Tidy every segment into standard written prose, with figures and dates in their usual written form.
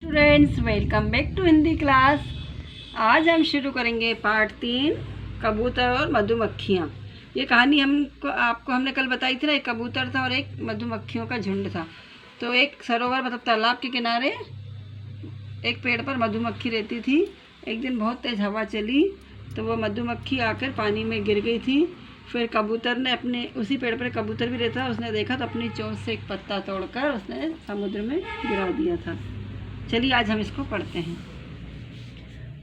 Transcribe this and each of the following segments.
Students, welcome back to Hindi class. आज हम शुरू करेंगे पार्ट 3, कबूतर और मधुमक्खियाँ। ये कहानी आपको हमने कल बताई थी ना। एक कबूतर था और एक मधुमक्खियों का झुंड था। तो एक सरोवर मतलब तालाब के किनारे एक पेड़ पर मधुमक्खी रहती थी। एक दिन बहुत तेज़ हवा चली तो वो मधुमक्खी आकर पानी में गिर गई थी। फिर कबूतर ने अपने उसी पेड़ पर कबूतर भी रहता, उसने देखा तो अपनी चोंच से एक पत्ता तोड़कर उसने समुद्र में गिरा दिया था। चलिए आज हम इसको पढ़ते हैं।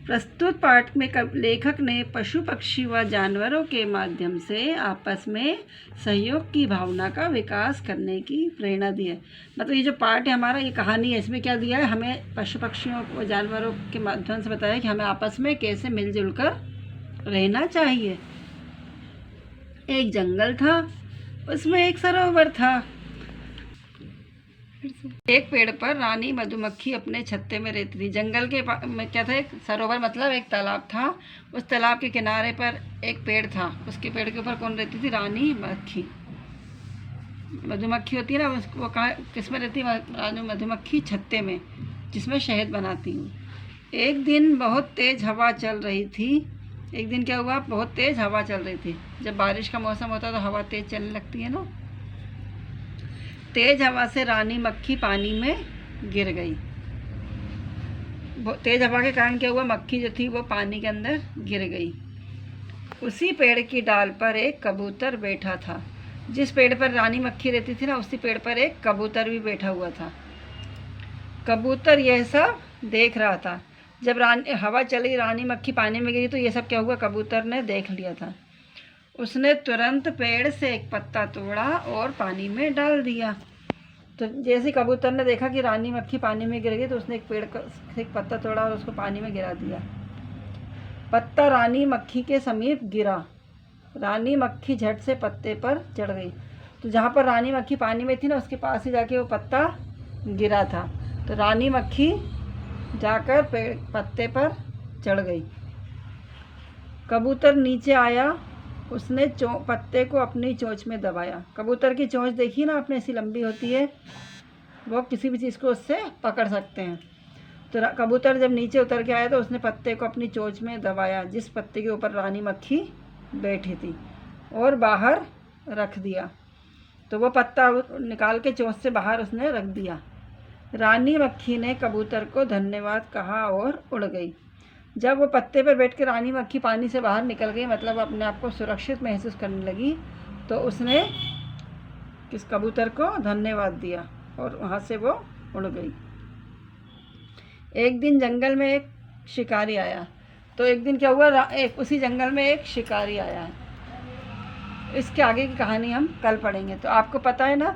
प्रस्तुत पाठ में लेखक ने पशु पक्षी व जानवरों के माध्यम से आपस में सहयोग की भावना का विकास करने की प्रेरणा दी है। मतलब ये जो पाठ है हमारा, ये कहानी है, इसमें क्या दिया है हमें, पशु पक्षियों व जानवरों के माध्यम से बताया कि हमें आपस में कैसे मिलजुल कर रहना चाहिए। एक जंगल था, उसमें एक सरोवर था। एक पेड़ पर रानी मधुमक्खी अपने छत्ते में रहती थी। जंगल के में क्या था, एक सरोवर मतलब एक तालाब था। उस तालाब के किनारे पर एक पेड़ था। उसके पेड़ के ऊपर कौन रहती थी? रानी मक्खी। मधुमक्खी होती है ना, उसको वो कहाँ किस में रहती है? रानी मधुमक्खी छत्ते में, जिसमें शहद बनाती हूँ। एक दिन बहुत तेज़ हवा चल रही थी। एक दिन क्या हुआ, बहुत तेज़ हवा चल रही थी। जब बारिश का मौसम होता है तो हवा तेज़ चलने लगती है ना। तेज हवा से रानी मक्खी पानी में गिर गई। तेज हवा के कारण क्या हुआ, मक्खी जो थी वो पानी के अंदर गिर गई। उसी पेड़ की डाल पर एक कबूतर बैठा था। जिस पेड़ पर रानी मक्खी रहती थी ना, उसी पेड़ पर एक कबूतर भी बैठा हुआ था। कबूतर यह सब देख रहा था। जब हवा चली, रानी मक्खी पानी में गिरी तो ये सब क्या हुआ, कबूतर ने देख लिया था। उसने तुरंत पेड़ से एक पत्ता तोड़ा और पानी में डाल दिया। तो जैसे कबूतर ने देखा कि रानी मक्खी पानी में गिर गई तो उसने एक पेड़ से एक पत्ता तोड़ा और उसको पानी में गिरा दिया। पत्ता रानी मक्खी के समीप गिरा। रानी मक्खी झट से पत्ते पर चढ़ गई। तो जहाँ पर रानी मक्खी पानी में थी ना, उसके पास ही जाके वो पत्ता गिरा था। तो रानी मक्खी जाकर पत्ते पर चढ़ गई। कबूतर नीचे आया। उसने पत्ते को अपनी चोंच में दबाया। कबूतर की चोंच देखी ना आपने, ऐसी लंबी होती है, वो किसी भी चीज़ को उससे पकड़ सकते हैं। तो कबूतर जब नीचे उतर के आया तो उसने पत्ते को अपनी चोंच में दबाया, जिस पत्ते के ऊपर रानी मक्खी बैठी थी, और बाहर रख दिया। तो वो पत्ता निकाल के चोंच से बाहर उसने रख दिया। रानी मक्खी ने कबूतर को धन्यवाद कहा और उड़ गई। जब वो पत्ते पर बैठ के रानी मक्खी पानी से बाहर निकल गई, मतलब अपने आप को सुरक्षित महसूस करने लगी, तो उसने किस कबूतर को धन्यवाद दिया और वहाँ से वो उड़ गई। एक दिन जंगल में एक शिकारी आया। तो एक दिन क्या हुआ, उसी जंगल में एक शिकारी आया है। इसके आगे की कहानी हम कल पढ़ेंगे। तो आपको पता है ना,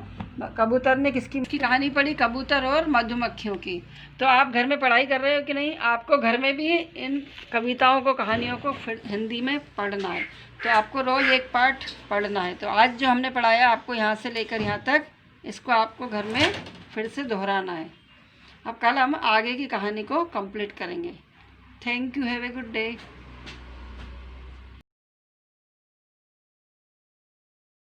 कबूतर ने किसकी कहानी पढ़ी? कबूतर और मधुमक्खियों की। तो आप घर में पढ़ाई कर रहे हो कि नहीं? आपको घर में भी इन कविताओं को, कहानियों को फिर हिंदी में पढ़ना है। तो आपको रोज़ एक पाठ पढ़ना है। तो आज जो हमने पढ़ाया आपको यहाँ से लेकर यहाँ तक, इसको आपको घर में फिर से दोहराना है। अब कल हम आगे की कहानी को कंप्लीट करेंगे। Thank you, have a good day.